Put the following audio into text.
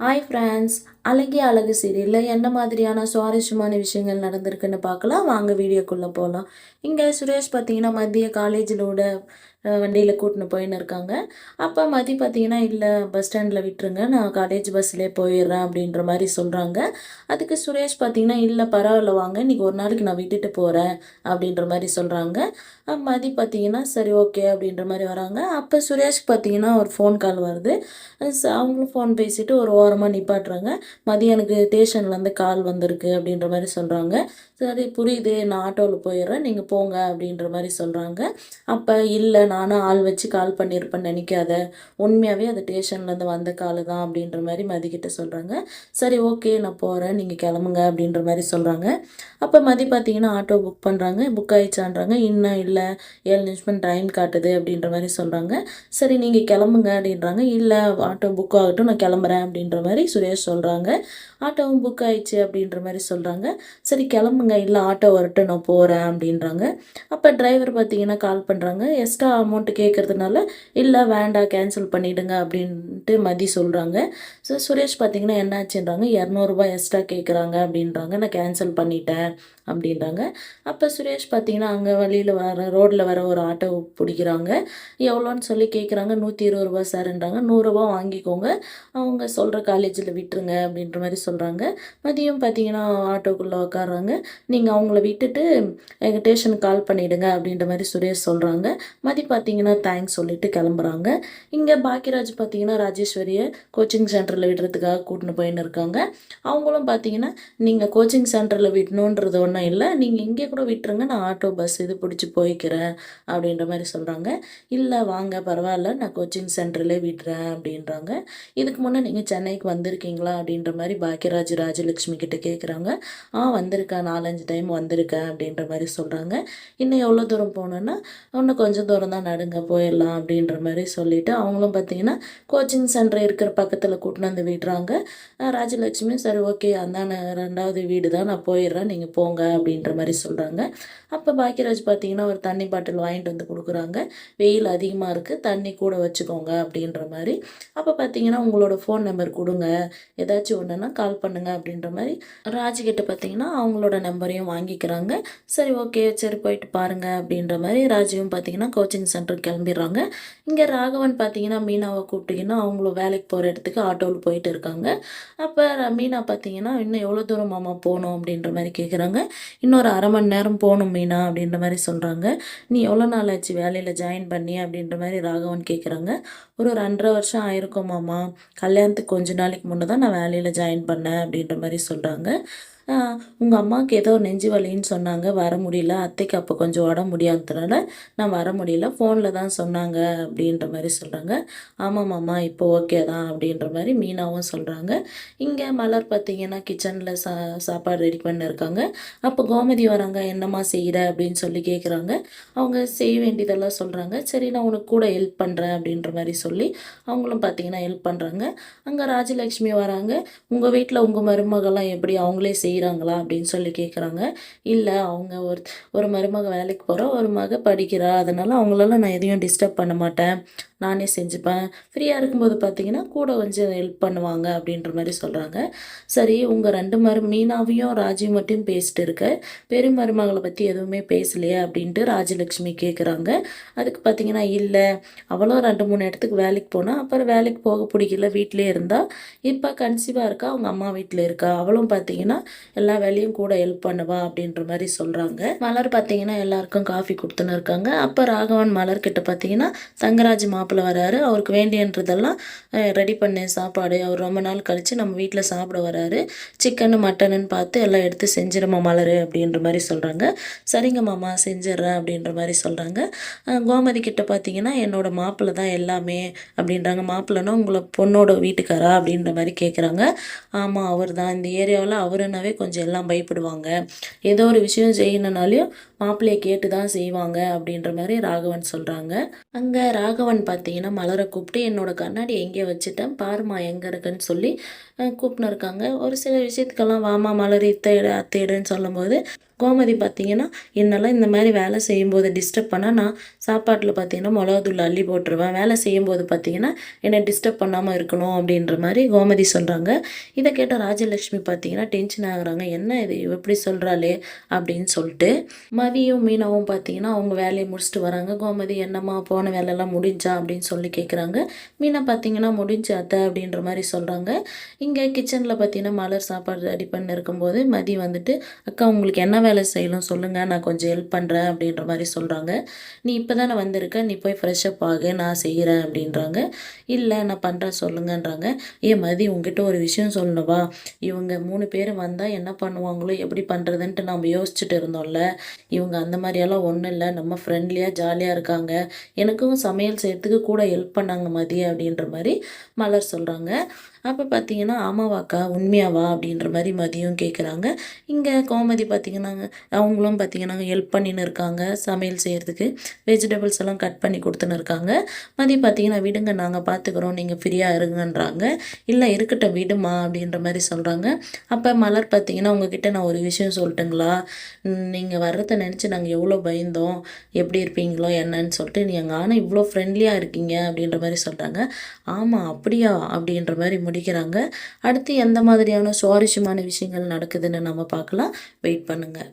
Hi friends. அழகே அழகு சீரியலில் என்ன மாதிரியான சுவாரஸ்யமான விஷயங்கள் நடந்திருக்குன்னு பார்க்கலாம். வாங்க வீடியோக்குள்ளே போகலாம். இங்கே சுரேஷ் பார்த்தீங்கன்னா மதிய காலேஜிலோட வண்டியில் கூட்டின்னு போயின்னு இருக்காங்க. அப்போ மதி பார்த்தீங்கன்னா இல்லை பஸ் ஸ்டாண்டில் விட்டுருங்க, நான் காலேஜ் பஸ்லேயே போயிடுறேன் அப்படின்ற மாதிரி சொல்கிறாங்க. அதுக்கு சுரேஷ் பார்த்தீங்கன்னா இல்லை பரவாயில்ல வாங்க, இன்றைக்கி ஒரு நாளைக்கு நான் விட்டுட்டு போகிறேன் அப்படின்ற மாதிரி சொல்கிறாங்க. மதி பார்த்தீங்கன்னா சரி ஓகே அப்படின்ற மாதிரி வராங்க. அப்போ சுரேஷ்க்கு பார்த்தீங்கன்னா ஒரு ஃபோன் கால் வருது. அவங்களும் ஃபோன் பேசிவிட்டு ஒரு ஓரமாக நிப்பாட்டுறாங்க. மதியானுக்கு ஸ்டேஷன்லேருந்து கால் வந்திருக்கு அப்படின்ற மாதிரி சொல்கிறாங்க. சரி புரியுது, நான் ஆட்டோவில் போயிடுறேன், நீங்கள் போங்க அப்படின்ற மாதிரி சொல்கிறாங்க. அப்போ இல்லை நானும் ஆள் வச்சு கால் பண்ணியிருப்பேன்னு நினைக்காத, உண்மையாகவே அது ஸ்டேஷன்லேருந்து வந்த கால் தான் அப்படின்ற மாதிரி மதிக்கிட்ட சொல்கிறாங்க. சரி ஓகே நான் போகிறேன், நீங்கள் கிளம்புங்க அப்படின்ற மாதிரி சொல்கிறாங்க. அப்போ மதி பார்த்தீங்கன்னா ஆட்டோ புக் பண்ணுறாங்க. புக் ஆகிடுச்சான்றாங்க. இன்னும் இல்லை 7 நிமிஷம் டைம் காட்டுது அப்படின்ற மாதிரி சொல்கிறாங்க. சரி நீங்கள் கிளம்புங்க அப்படின்றாங்க. இல்லை ஆட்டோ புக் ஆகட்டும், நான் கிளம்புறேன் அப்படின்ற மாதிரி சுரேஷ் சொல்கிறாங்க. ஆட்டோவும் புக் ஆயிடுச்சு அப்படின்ற மாதிரி சொல்கிறாங்க. சரி கிளம்புங்க, இல்லை ஆட்டோ வரட்டும் நான் போகிறேன் அப்படின்றாங்க. அப்போ டிரைவர் பார்த்தீங்கன்னா கால் பண்ணுறாங்க. எக்ஸ்ட்ரா அமௌண்ட்டு கேட்குறதுனால இல்லை வேண்டாம் கேன்சல் பண்ணிவிடுங்க அப்படின்ட்டு மதி சொல்கிறாங்க. ஸோ சுரேஷ் பார்த்தீங்கன்னா என்னாச்சுன்றாங்க. 200 எக்ஸ்ட்ரா கேட்குறாங்க அப்படின்றாங்க. நான் கேன்சல் பண்ணிட்டேன் அப்படின்றாங்க. அப்போ சுரேஷ் பார்த்தீங்கன்னா அங்கே வழியில் ரோட்டில் வர ஒரு ஆட்டோ பிடிக்கிறாங்க. எவ்வளோன்னு சொல்லி கேட்குறாங்க. 120 சார்ன்றாங்க. 100 வாங்கிக்கோங்க, அவங்க சொல்கிற காலேஜில் விட்டுருங்க அப்படின்ற மாதிரி சொல்கிறாங்க. மதியம் பார்த்தீங்கன்னா ஆட்டோக்குள்ளே உட்காடுறாங்க. நீங்கள் அவங்கள விட்டுட்டு எங்கள் ஸ்டேஷனுக்கு கால் பண்ணிவிடுங்க அப்படின்ற மாதிரி சுரேஷ் சொல்கிறாங்க. மதி பார்த்தீங்கன்னா தேங்க்ஸ் சொல்லிட்டு கிளம்புறாங்க. இங்கே பாக்கியராஜ் பார்த்தீங்கன்னா ராஜேஸ்வரியை கோச்சிங் சென்டரில் விடுறதுக்காக கூட்டின்னு போயின்னு இருக்காங்க. அவங்களும் பார்த்தீங்கன்னா நீங்கள் கோச்சிங் சென்டரில் விடணுன்றது ஒன்றும் இல்லை, நீங்கள் இங்கே கூட விட்டுருங்க, நான் ஆட்டோ பஸ் இது பிடிச்சி போய்க்கிறேன் அப்படின்ற மாதிரி சொல்கிறாங்க. இல்லை வாங்க பரவாயில்ல, நான் கோச்சிங் சென்டர்லேயே விடுறேன் அப்படின்றாங்க. இதுக்கு முன்னே நீங்கள் சென்னைக்கு வந்திருக்கீங்களா அப்படின்ற மாதிரி பாக்கியராஜ் ராஜலக்ஷ்மி கிட்ட கேட்குறாங்க. வந்திருக்கேன், 4-5 டைம் வந்திருக்கேன் அப்படின்ற மாதிரி சொல்கிறாங்க. இன்னும் எவ்வளோ தூரம் போகணுன்னா இன்னும் கொஞ்சம் தூரம் தான், நடுங்க போயிடலாம் அப்படின்ற மாதிரி சொல்லிவிட்டு அவங்களும் பார்த்தீங்கன்னா கோச்சிங் சென்டர் இருக்கிற பக்கத்தில் கூட்டின்னு வந்து விடுறாங்க. ராஜலக்ஷ்மி சரி ஓகே அந்தான 2வது வீடு தான், நான் போயிடுறேன், நீங்கள் போங்க அப்படின்ற மாதிரி சொல்கிறாங்க. அப்போ பாக்கியராஜ் பார்த்தீங்கன்னா ஒரு தண்ணி பாட்டில் வாங்கிட்டு வந்து கொடுக்குறாங்க. வெயில் அதிகமாக இருக்குது, தண்ணி கூட வச்சுக்கோங்க அப்படின்ற மாதிரி. அப்போ பார்த்தீங்கன்னா உங்களோட ஃபோன் நம்பர் கொடுங்க, ஏதாச்சும் ஒன்றுன்னா கால் பண்ணுங்கள் அப்படின்ற மாதிரி ராஜுக்கிட்ட பார்த்தீங்கன்னா அவங்களோட நம்பரையும் வாங்கிக்கிறாங்க. சரி ஓகே சரி போயிட்டு பாருங்கள் அப்படின்ற மாதிரி ராஜுவும் பார்த்தீங்கன்னா கோச்சிங் சென்டருக்கு கிளம்பிடுறாங்க. இங்கே ராகவன் பார்த்தீங்கன்னா மீனாவை கூப்பிட்டிங்கன்னா அவங்களும் வேலைக்கு போகிற இடத்துக்கு ஆட்டோவில் போயிட்டு இருக்காங்க. அப்போ மீனா பார்த்தீங்கன்னா இன்னும் எவ்வளோ தூரம் மாமா போகணும் அப்படின்ற மாதிரி கேட்குறாங்க. இன்னொரு 1/2 மணி நேரம் போகணும் மீனா அப்படின்ற மாதிரி சொல்கிறாங்க. நீ எவ்வளோ நாள் ஆச்சு வேலையில் ஜாயின் பண்ணி அப்படின்ற மாதிரி ராகவன் கேட்குறாங்க. ஒரு 2.5 வருஷம் ஆயிருக்கும் மாமா, கல்யாணத்துக்கு கொஞ்ச நாளைக்கு முன்னே தான் நான் வேலையில் ஜாயின் பண்ணேன் அப்படின்ற மாதிரி சொல்கிறாங்க. உங்கள் அம்மாவுக்கு ஏதோ நெஞ்சு வலின்னு சொன்னாங்க, வர முடியல, அத்தைக்கு அப்போ கொஞ்சம் உடம்பு முடியாததுனால நான் வர முடியல, ஃபோனில் தான் சொன்னாங்க அப்படின்ற மாதிரி சொல்கிறாங்க. ஆமாம் மாமா இப்போ ஓகே தான் அப்படின்ற மாதிரி மீனாவும் சொல்கிறாங்க. இங்கே மலர் பார்த்தீங்கன்னா கிச்சனில் சாப்பாடு ரெடி பண்ணிருக்காங்க. அப்போ கோமதி வராங்க. என்னம்மா செய்கிற அப்படின்னு சொல்லி கேட்குறாங்க. அவங்க செய்ய வேண்டியதெல்லாம் சொல்கிறாங்க. சரி நான் உனக்கு கூட ஹெல்ப் பண்ணுறேன் அப்படின்ற மாதிரி சொல்லி அவங்களும் பார்த்தீங்கன்னா ஹெல்ப் பண்ணுறாங்க. அங்கே ராஜலக்ஷ்மி வராங்க. உங்கள் வீட்டில் உங்கள் மருமகள்லாம் எப்படி அவங்களே செய்கிறாங்களா அப்படின்னு சொல்லி கேட்குறாங்க. இல்லை அவங்க ஒரு மருமக வேலைக்கு போகிறா, ஒரு மக படிக்கிறா, அதனால் அவங்களெல்லாம் நான் எதையும் டிஸ்டர்ப் பண்ண மாட்டேன், நானே செஞ்சுப்பேன், ஃப்ரீயாக இருக்கும்போது பார்த்தீங்கன்னா கூட கொஞ்சம் ஹெல்ப் பண்ணுவாங்க அப்படின்ற மாதிரி சொல்கிறாங்க. சரி உங்கள் 2 மீனாவையும் ராஜியும் மட்டும் பேசிட்டு இருக்க, பெரிய மருமகளை பற்றி எதுவுமே பேசலையே அப்படின்ட்டு ராஜலக்ஷ்மி கேட்குறாங்க. அதுக்கு பார்த்தீங்கன்னா இல்லை அவளும் 2-3 இடத்துக்கு வேலைக்கு போனால், அப்புறம் வேலைக்கு போக பிடிக்கல, வீட்டிலே இருந்தால், இப்போ கன்சீவாக இருக்கா, அவங்க அம்மா வீட்டில் இருக்கா, அவளும் பார்த்தீங்கன்னா எல்லா வேலையும் கூட ஹெல்ப் பண்ணுவா அப்படின்ற மாதிரி சொல்கிறாங்க. மலர் பார்த்தீங்கன்னா எல்லாருக்கும் காஃபி கொடுத்துன்னு இருக்காங்க. அப்போ ராகவன் மலர்கிட்ட பார்த்தீங்கன்னா தங்கராஜ் மாப்பிள்ளை வராரு, அவருக்கு வேண்டியன்றதெல்லாம் ரெடி பண்ண சாப்பாடு, அவர் ரொம்ப நாள் கழித்து நம்ம வீட்டில் சாப்பிட வராரு, சிக்கனு மட்டனுன்னு பார்த்து எல்லாம் எடுத்து செஞ்சிடமா மலர் அப்படின்ற மாதிரி சொல்கிறாங்க. சரிங்க மாமா செஞ்சிட்றேன் அப்படின்ற மாதிரி சொல்கிறாங்க. கோமதி கிட்ட பார்த்தீங்கன்னா என்னோட மாப்பிள்ளை தான் எல்லாமே அப்படின்றாங்க. மாப்பிள்ளைன்னா உங்களை பொண்ணோட வீட்டுக்காரா அப்படின்ற மாதிரி கேட்குறாங்க. ஆமாம் அவர் தான், இந்த ஏரியாவில் அவருன்னாவே கொஞ்சம் எல்லாம் பயப்படுவாங்க, ஏதோ ஒரு விஷயம் செய்யணுனாலையும் மாப்பிள்ளையை கேட்டு தான் செய்வாங்க அப்படின்ற மாதிரி ராகவன் சொல்கிறாங்க. அங்கே ராகவன் பார்த்தீங்கன்னா மலரை கூப்பிட்டு என்னோட கண்ணாடி எங்கே வச்சுட்டேன் பாருமா எங்கே இருக்குன்னு சொல்லி கூப்பிட்னு இருக்காங்க. ஒரு சில விஷயத்துக்கெல்லாம் வாமா மலர் இத்தையிடு அத்தையிடுன்னு சொல்லும்போது கோமதி பார்த்தீங்கன்னா, என்னெல்லாம் இந்த மாதிரி வேலை செய்யும்போது டிஸ்டர்ப் பண்ணால் நான் சாப்பாட்டில் பார்த்தீங்கன்னா மிளகாத்தூள் அள்ளி போட்டுருவேன். வேலை செய்யும்போது பார்த்தீங்கன்னா என்னை டிஸ்டர்ப் பண்ணாமல் இருக்கணும் அப்படின்ற மாதிரி கோமதி சொல்கிறாங்க. இதை கேட்ட ராஜலக்ஷ்மி பார்த்தீங்கன்னா டென்ஷன் ஆகுறாங்க. என்ன இது இவ இப்படி சொல்கிறாளே அப்படின்னு சொல்லிட்டு. மதியும் மீனாவும் பார்த்தீங்கன்னா அவங்க வேலையை முடிச்சுட்டு வராங்க. கோமதி என்னம்மா போன வேலையெல்லாம் முடிஞ்சா அப்படின்னு சொல்லி கேட்குறாங்க. மீனா பார்த்தீங்கன்னா முடிஞ்சு அத்தை அப்படின்ற மாதிரி சொல்கிறாங்க. இங்கே கிச்சனில் பார்த்தீங்கன்னா மலர் சாப்பாடு ரெடி பண்ணி இருக்கும்போது மதி வந்துட்டு, அக்கா உங்களுக்கு என்ன வேலை செய்யணும் சொல்லுங்கள், நான் கொஞ்சம் ஹெல்ப் பண்ணுறேன் அப்படின்ற மாதிரி சொல்கிறாங்க. நீ இப்போ தானே வந்திருக்க, நீ போய் ஃப்ரெஷ்அப் ஆகு, நான் செய்கிறேன் அப்படின்றாங்க. இல்லை நான் பண்ணுறேன் சொல்லுங்கன்றாங்க. மதி உங்ககிட்ட ஒரு விஷயம் சொல்லணுவா, இவங்க 3 பேர் வந்தால் என்ன பண்ணுவாங்களோ எப்படி பண்ணுறதுன்ட்டு நம்ம யோசிச்சுட்டு இருந்தோம்ல, இவங்க அந்த மாதிரியெல்லாம் ஒன்றும் இல்லை, நம்ம ஃப்ரெண்ட்லியாக ஜாலியாக இருக்காங்க, எனக்கும் சமையல் செய்கிறதுக்கு கூட ஹெல்ப் பண்ணாங்க மதி அப்படின்ற மாதிரி மலர் சொல்கிறாங்க. அப்போ பார்த்தீங்கன்னா ஆமாவாக்கா உண்மையாவா அப்படின்ற மாதிரி மதியம் கேட்குறாங்க. இங்கே கோமதி பார்த்தீங்கன்னா அவங்களும் பார்த்தீங்கன்னா ஹெல்ப் பண்ணின்னு இருக்காங்க சமையல் செய்கிறதுக்கு. வெஜிடபிள்ஸ் எல்லாம் கட் பண்ணி கொடுத்துன்னு இருக்காங்க. மதி பார்த்தீங்கன்னா விடுங்க நாங்கள் பார்த்துக்குறோம், நீங்கள் ஃப்ரீயாக இருங்கன்றாங்க. இல்லை இருக்கட்டும் விடுமா அப்படின்ற மாதிரி சொல்கிறாங்க. அப்போ மலர் பார்த்தீங்கன்னா உங்ககிட்ட நான் ஒரு விஷயம் சொல்லட்டுங்களா, நீங்கள் வர்றதை நினச்சி நாங்கள் எவ்வளோ பயந்தோம், எப்படி இருப்பீங்களோ என்னன்னு சொல்லிட்டு, நீங்கள் ஆனால் இவ்வளோ ஃப்ரெண்ட்லியாக இருக்கீங்க அப்படின்ற மாதிரி சொல்கிறாங்க. ஆமாம் அப்படியா அப்படின்ற மாதிரி முடிக்கிறாங்க. அடுத்து எந்த மாதிரியான சுவாரஸ்யமான விஷயங்கள் நடக்குதுன்னு நம்ம பார்க்கலாம். வெயிட் பண்ணுங்கள்.